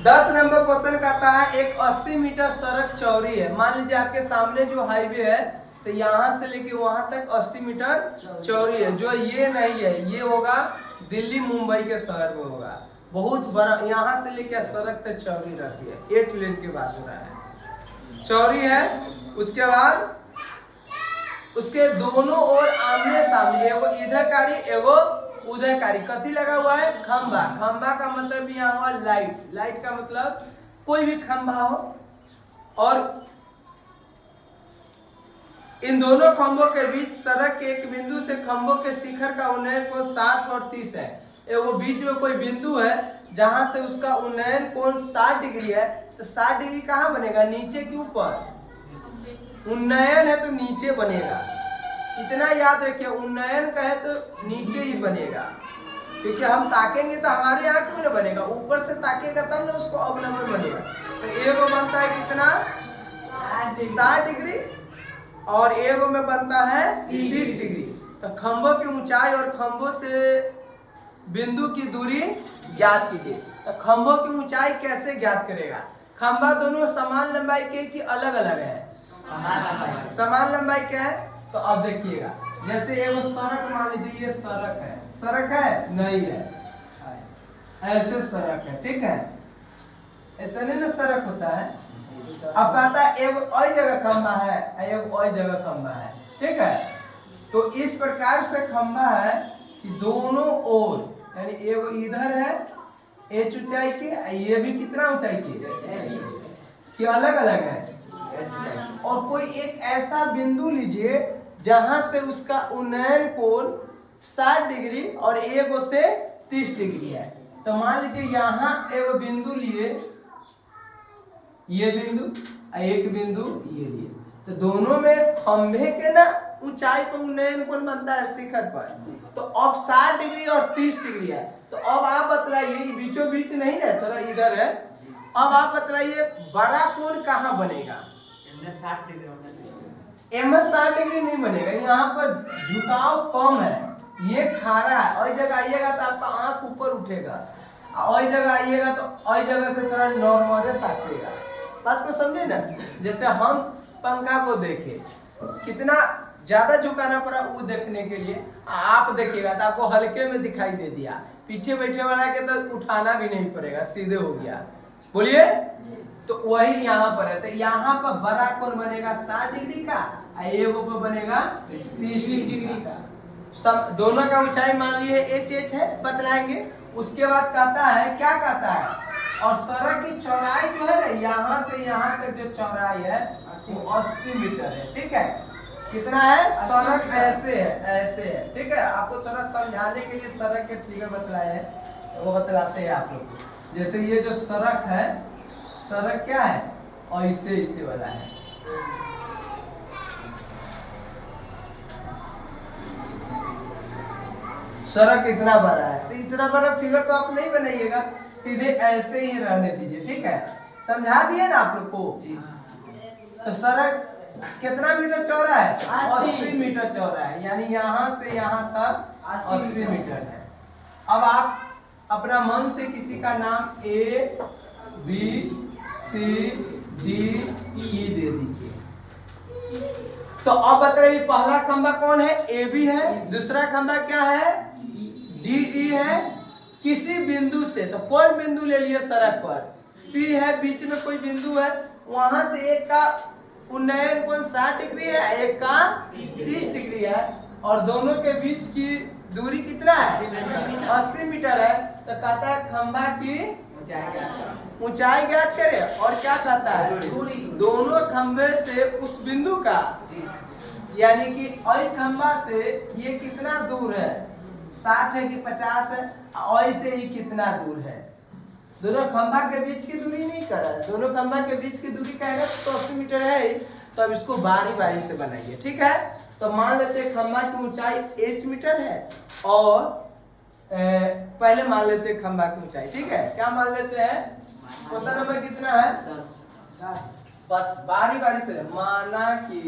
10 number question कहता है एक 80 मीटर सड़क चौड़ी है। मान लीजिए आपके सामने जो हाईवे है तो यहाँ से लेके वहां तक 80 मीटर चौड़ी है। जो ये नहीं है ये होगा दिल्ली मुंबई के शहर में होगा, बहुत बड़ा। यहाँ से लेके सड़क तक चौड़ी रहती है, 8 लेन के बाद हो रहा है, चौड़ी है। उसके बाद उसके दोनों ओर आमने सामने, एगो इधर कारी एगो उधर कारी। कथी लगा हुआ है? खंबा। खंबा का मतलब यहाँ हुआ लाइट। लाइट का मतलब कोई भी खंबा हो, और इन दोनों खंभों के बीच सड़क के एक बिंदु से खंभों के शिखर का उन्नयन कोण 60 और 30 है। एगो बीच में कोई बिंदु है जहां से उसका उन्नयन कोण 60 डिग्री है। तो 60 डिग्री कहाँ बनेगा? नीचे के ऊपर। उन्नयन है तो नीचे बनेगा, इतना याद रखिए। उन्नयन का है तो नीचे ही बनेगा, क्योंकि हम ताकेंगे तो हमारी आंख में न बनेगा, ऊपर से ताकेगा तब ना उसको अवलंबन बनेगा। तो एगो बनता है कितना? 60 डिग्री, और एगो में बनता है 30 डिग्री। तो खंभों की ऊंचाई और खंभों से बिंदु की दूरी ज्ञात कीजिए। तो खंभों की ऊंचाई कैसे ज्ञात करेगा? खंभा दोनों समान लंबाई के कि अलग अलग है? समान लंबाई क्या है? तो अब देखिएगा, जैसे एगो सड़क, मान लीजिए ये सड़क है। सड़क है? नहीं है, ऐसे सड़क है, ठीक है? ऐसे नहीं ना सड़क होता है। अब कहता है एगो और जगह खंभा है, एगो और जगह खंभा है, ठीक है? तो इस प्रकार से खंभा है कि दोनों ओर, यानी एगो इधर है h ऊंचाई की, ये भी कितना ऊंचाई की, कि अलग अलग है। और कोई एक ऐसा बिंदु लीजिए जहां से उसका उन्नयन कोण 60 डिग्री और एगो से 30 डिग्री है। तो मान लीजिए यहाँ एगो बिंदु लिए, ये बिंदु, एक बिंदु ये लिए, तो दोनों में खंभे के ना ऊंचाई पर उन्नयन कोण बनता है शिखर पर। तो अब 60 डिग्री और 30 डिग्री है। तो अब आप बतलाइए, बीचों बीच नहीं ना, थोड़ा इधर है। अब आप बतलाइए बड़ा कोण कहाँ बनेगा? 60 डिग्री होना चाहिए। एमर 60 डिग्री नहीं बनेगा, यहाँ पर झुकाव कम है, ये खारा है। और जगह आइएगा तो आपका आंख ऊपर उठेगा, और जगह आइएगा तो और जगह से थोड़ा नॉर्मल ताकिएगा। बात को समझे ना? जैसे हम पंखा को देखे, कितना ज्यादा झुकाना पड़ा वो देखने के लिए। आप देखिएगा तो आपको हल्के में दिखाई दे दिया, पीछे बैठे वाला के तो उठाना भी नहीं पड़ेगा, सीधे हो गया। बोलिए। तो वही यहाँ पर है। तो यहाँ पर बड़ा कोण बनेगा 60 डिग्री का, एगो पर बनेगा 30 डिग्री का। दोनों का ऊंचाई मान लिए h है, बतलाएंगे। उसके बाद कहता है, क्या कहता है? और सड़क की चौड़ाई जो है ना, यहाँ से यहाँ तक जो चौड़ाई है वो 80 मीटर है, ठीक है? कितना है? सड़क ऐसे है, ऐसे है, ठीक है? आपको थोड़ा समझाने के लिए सड़क के फिगर बतलाए हैं, वो बतलाते हैं आप लोग। जैसे ये जो सड़क है, सड़क क्या है? और इससे वाला है। सड़क इतना बड़ा है, तो इतना बड़ा फिगर तो आप नहीं बनाइएगा, सीधे ऐसे ही रहने दीजिए, ठीक है? समझा दिए ना आप लोग को। तो सड़क कितना मीटर चौड़ा है? 80 मीटर चौड़ा है, यानी यहाँ से यहाँ तक 80 मीटर है। अब आप अपना मन से किसी का नाम A, B, C, D, E दे दीजिए। तो अब बताइए पहला खंभा कौन है? AB है। दूसरा खंभा क्या है? DE है। किसी बिंदु से, तो कौन बिंदु ले लिए सड़क पर? C है, बीच में कोई बिंदु है, वहां से एक का उन्नयन कोण 60 डिग्री है, एक का 30 डिग्री है, और दोनों के बीच की दूरी कितना है? 80 मीटर है। तो कहता है खंभा की ऊंचाई ज्ञात करे। और क्या कहता है? दोनों खंभे से उस बिंदु का, यानी कि और खंभा से ये कितना दूर है? 60 है कि 50 है? और से ही कितना दूर है? दोनों खंभा के बीच की दूरी नहीं कर रहा है, दोनों खंभा के बीच की दूरी कहेगा तो 80 मीटर है। तो अब इसको बारी बारी से बनाइए, ठीक है? तो मान लेते हैं खंभा की ऊंचाई h मीटर है, और पहले मान लेते हैं खंभा की ऊंचाई, ठीक है? क्या मान लेते हैं? क्वेश्चन नंबर कितना है? 10। बस बारी बारी से माना कि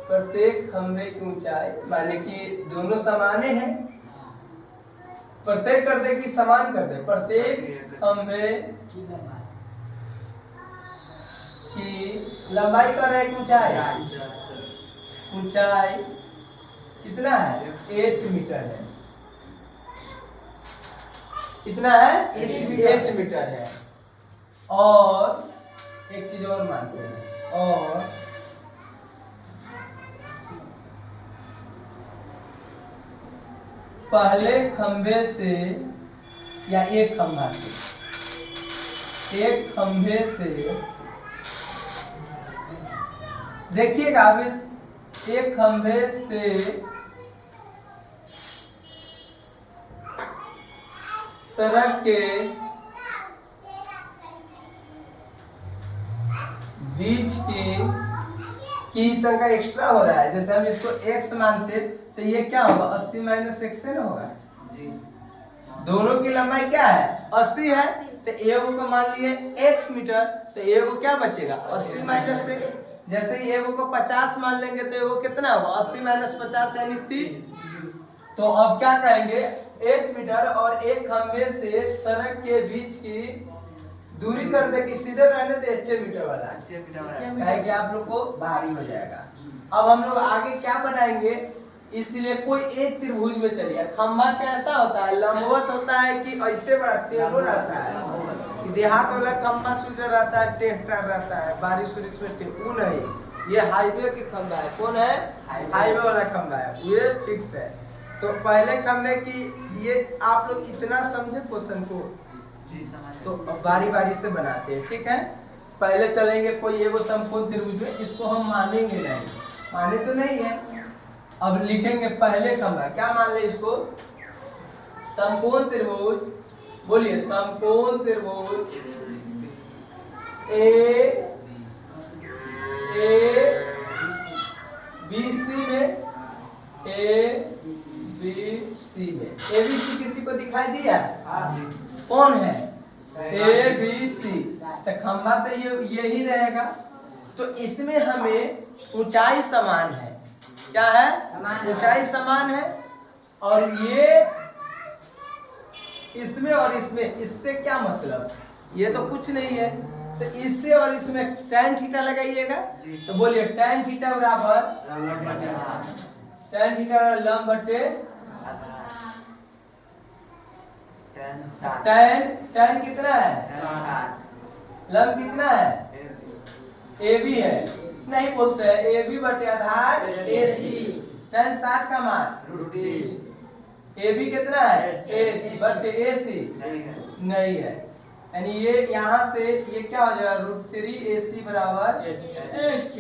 प्रत्येक खंभे की ऊंचाई, माने कि दोनों समाने हैं, प्रत्येक करते की समान कर दे, प्रत्येक खंभे की लंबाई कर रहे ऊंचाई, ऊंचाई कितना है? h मीटर है। कितना है? h मीटर है। और एक चीज और मानते हैं, और पहले खंभे से या एक खंभा से, एक खंभे से देखिएगा अभी, एक खंभे से सड़क के बीच की तक का एक्स्ट्रा हो रहा है। जैसे हम इसको x मानते तो ये क्या होगा? 80 माइनस x से ना होगा। दोनों की लंबाई क्या है? 80 है, तो एगो को मान लिए x मीटर, तो एगो क्या बचेगा? 80 माइनस से। जैसे ही एगो को 50 मान लेंगे तो एगो कितना होगा? 80 माइनस 50 यानी 30। तो अब क्या कहेंगे? 1 मीटर और एक खंभे से सड़क के बीच की दूरी कर दे कि सीधे रहने दे 6 मीटर वाला, कहे कि आप लोग को भारी हो जाएगा। अब हम लोग आगे क्या बनाएंगे? इसलिए कोई एक त्रिभुज में चलिए। खंभा कैसा होता है? लंबवत होता है कि ऐसे बड़ा टेढ़ा रहता है? देहात वाला खंभा सीधा रहता है, टेढ़ा रहता है, बारिश उरिश में टेढ़ा नहीं। ये हाईवे के खंभा है। कौन है? हाईवे वाला खंभा है, ये फिक्स है। तो पहले खंभे की ये आप लोग इतना समझे क्वेश्चन को, तो बारी बारी से बनाते हैं, ठीक है। पहले चलेंगे कोई एगो समकोण त्रिभुज में, इसको हम मानेंगे नहीं, माने तो नहीं है। अब लिखेंगे पहले खंभा, क्या मान ले इसको? समकोण त्रिभुज, बोलिए समकोण त्रिभुज ए बी सी में, ए बी सी में, ए बी सी किसी को दिखाई दिया? कौन है? A B C. तो खंभा तो यही रहेगा। तो इसमें हमें ऊंचाई समान है। क्या है? ऊंचाई समान है। और ये इसमें और इसमें, इससे क्या मतलब? ये तो कुछ नहीं है। तो इससे और इसमें tan थीटा लगाइएगा। तो बोलिए tan थीटा बराबर, tan थीटा लंब बटे tan कितना है? लंब कितना है? AB है, नहीं बोलते हैं, AB बटे आधार AC। tan 60 का मान AB कितना है? H बटे AC नहीं है। यानी ये यहाँ से ये क्या हो जाएगा? √3AC बराबर H।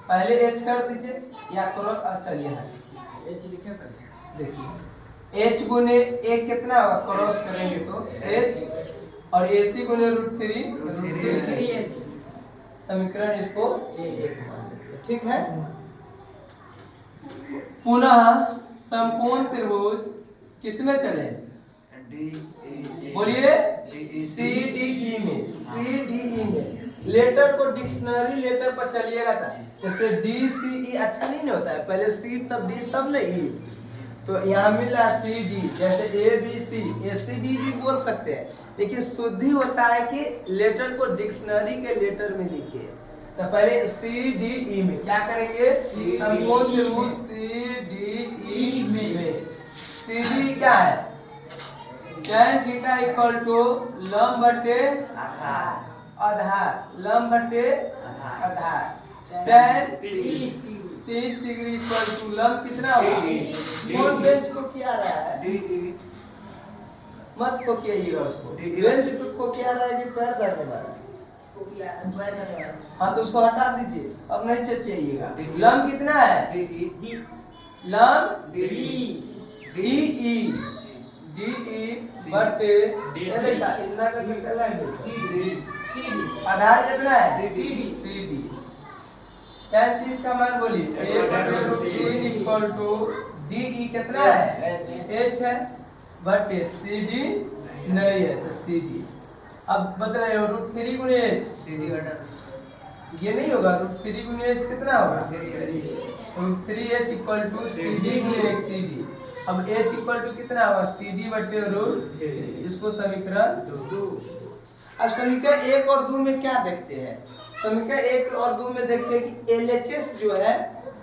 पहले H कर दीजिए या करो, चलिए H लिखे, देखिए H गुने एक कितना होगा? क्रॉस करेंगे तो H और AC गुने √3 समीकरण, इसको एक मान लेते, ठीक है। पुनः समकोण त्रिभुज किसमें चले? बोलिए CDE में, CDE में। लेटर को डिक्शनरी लेटर पर चलिएगा था। जैसे DCE अच्छा नहीं होता है, पहले C तब D तब नहीं। तो यहाँ मिल रहा है CD, जैसे ABC, ACD भी बोल सकते हैं, लेकिन शुद्धि होता है कि लेटर को डिक्शनरी के लेटर में लिखिए। तो पहले CDE में क्या करेंगे? समकोण त्रिभुज CDE में CD क्या है? tan थीटा इक्वल टू लंब बटे आधार, लंब बटे आधार। tan 30 डिग्री इक्वल टू लंब कितना होगा? कौन बेंच को किया रहा है? मत को किया उसको, बेंच को किया रहा है कि पैर धरने वाला? हाँ तो उसको हटा दीजिए, अब नहीं चाहिएगा। लंब कितना है? लंब DE बटे इतना का कितना है? आधार कितना है? CD। tan 30 का मान बोलिए 1/√3 इक्वल टू DE कितना है? H है बटे CD नहीं है तो CD। अब बता रहे हो √3 गुने H, CD ये नहीं होगा। √3 गुने H कितना होगा? √3H इक्वल टू CD गुने CD। अब h इक्वल टू कितना होगा CD बटे रूट 3, इसको समीकरण 2। अब समीकरण 1 और 2 में क्या देखते हैं? समीकरण 1 और 2 में देखते हैं कि LHS जो है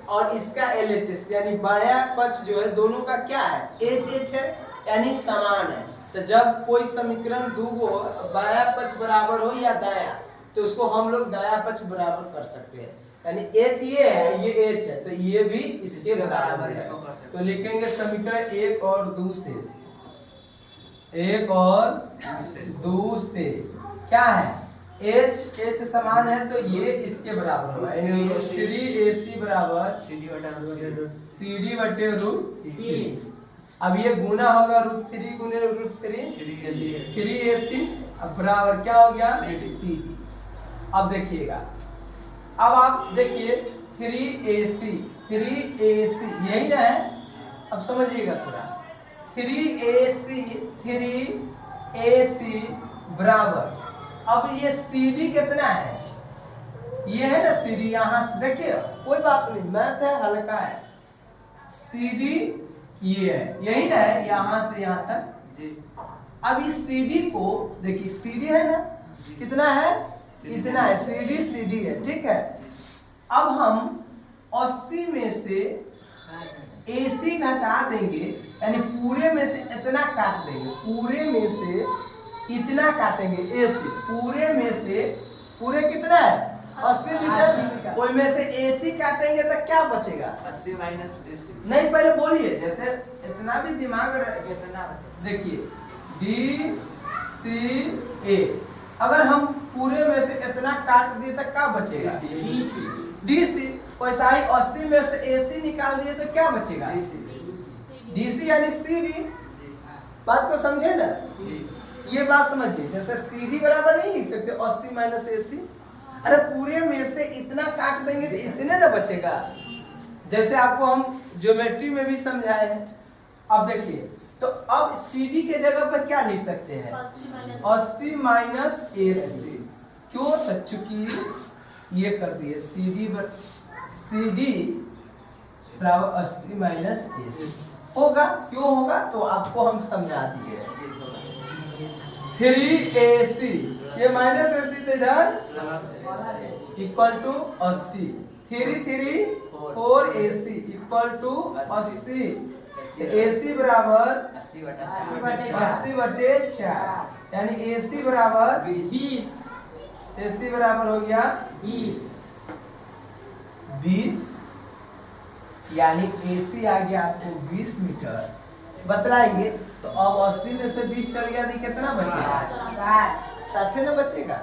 और इसका LHS यानी बायां पक्ष जो है दोनों का क्या है HH है यानी समान है। तो जब कोई समीकरण दो बायां पक्ष बराबर हो या दायां तो उसको हम लोग दायां पक्ष बराबर कर सकते हैं। यानी h ये है ये h है तो ये भी इसके बराबर है। तो लिखेंगे समीकरण 1 और 2 से, 1 और 2 से क्या है h समान है तो ये इसके बराबर होगा। यानी 3ac बराबर CD बटे रूट 3। अब ये गुना होगा √3 गुने √3 3ac अब बराबर क्या हो गया CD। अब देखिएगा अब आप देखिए 3ac यही ना है। अब समझिएगा थोड़ा 3ac बराबर अब ये CD कितना है ये है ना CD यहाँ से देखिए कोई बात नहीं मैथ है हल्का है। CD ये है यही ना है यहाँ से यहाँ तक जी। अब इस CD को देखिए CD है ना कितना है इतना है CD है ठीक है। अब हम 80 में से AC घटा देंगे यानी पूरे में से इतना काट देंगे पूरे में से इतना काटेंगे AC पूरे में से पूरे कितना है 80 मीटर कोई में से AC काटेंगे तो क्या बचेगा 80 माइनस AC नहीं पहले बोलिए जैसे इतना भी दिमाग कितना देखिए DCA अगर हम पूरे में से इतना काट दिए तो क्या बचेगा DC वैसा ही 80 में से AC निकाल दिए तो क्या बचेगा DC यानी CD। बात को समझे ना ये बात समझिए जैसे CD बराबर नहीं लिख सकते 80 माइनस AC। अरे पूरे में से इतना काट देंगे तो इतने ना बचेगा जैसे आपको हम ज्योमेट्री में भी समझाए हैं। अब देखिए तो अब CD के जगह पर क्या लिख सकते हैं 80 माइनस AC क्यों तो चूंकि ये कर दिए CD बराबर 80 माइनस AC होगा क्यों होगा तो आपको हम समझा दिए 3AC ये माइनस AC तो इधर equal to 80 4AC equal to 80 AC बराबर 80 बटे 4 यानी AC बराबर 20 AC बराबर हो गया 20 यानी AC आ गया आपको 20 मीटर बतलाएंगे। तो अब 80 में से 20 चल गया तो कितना बचेगा 60 ना बचेगा।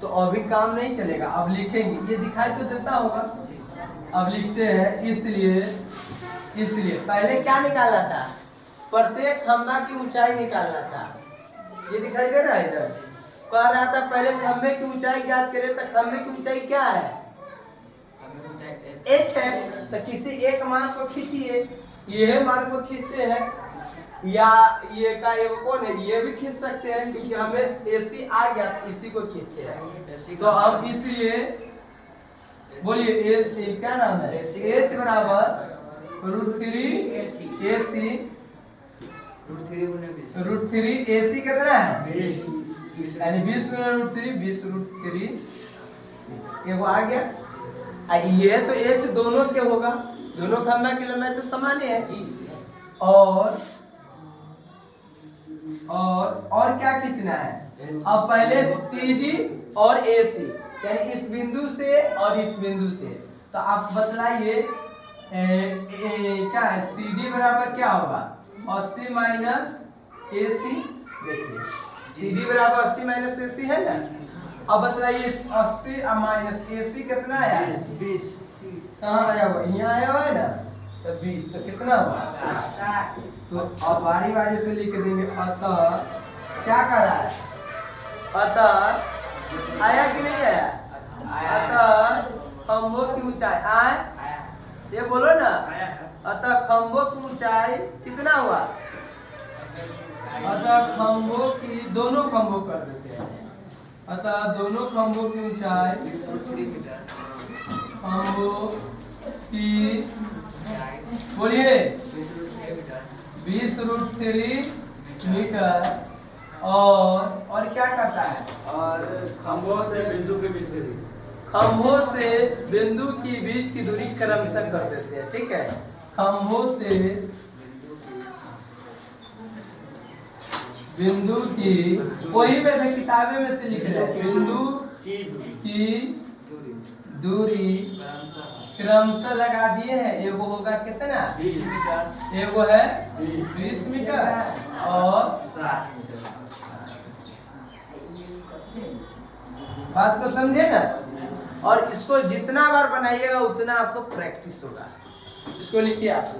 तो अभी काम नहीं चलेगा अब लिखेंगे ये दिखाई तो देता होगा। अब लिखते हैं इसलिए पहले क्या निकालना था प्रत्येक खंभा की ऊंचाई निकालना था। ये दिखाई दे रहा है इधर कह रहा था पहले खंभे की ऊंचाई ज्ञात करें तो खंभे की ऊंचाई क्या है h है। तो किसी एक मान को खींचिए ये मान को खींचते हैं या ये का एगो कौन है ये भी खींच सकते हैं क्योंकि हमें AC आ गया तो इसी को खींचते हैं। तो हम इसलिए बोलिए क्या नाम है h बराबर √3 AC कितना है यानी 20 गुना √3 एगो आ गया। ये तो h दोनों के होगा दोनों खंभा की लंबाई तो समान है। और क्या खींचना है अब पहले CD और AC यानी इस बिंदु से और इस बिंदु से। तो आप बतलाइए क्या है CD बराबर क्या होगा 80 माइनस AC। देखिए CD बराबर 80 माइनस AC है ना। अब बतलाइए 80 माइनस AC कितना आया 20 कहाँ आया हुआ यहाँ आया हुआ है ना तो 20 तो कितना हुआ तो अब बारी बारी से लिख देंगे। अतः क्या कर रहा है अतः आया कि नहीं आया अतः खंभों की ऊंचाई आया ये बोलो ना अतः खंभों की ऊंचाई कितना हुआ अतः खंभों की दोनों खंभों कर देते हैं। अतः दोनों खंभों की ऊंचाई खंभों की बोलिए 20√3 मीटर। और क्या करता है? और खंभों से बिंदु के बीच की दूरी। खंभों से बिंदु की बीच की दूरी क्रमशः कर देते हैं, ठीक है। खंभों से बिंदु की, वही पे से किताबें में से लिख रहे हैं, बिंदु की दूरी क्रमशः लगा दिए हैं। एगो होगा कितना? 20 मीटर। एगो है 20 मीटर और 60 मीटर। बात को समझे ना। और इसको जितना बार बनाइएगा उतना आपको प्रैक्टिस होगा। इसको लिखिए आप।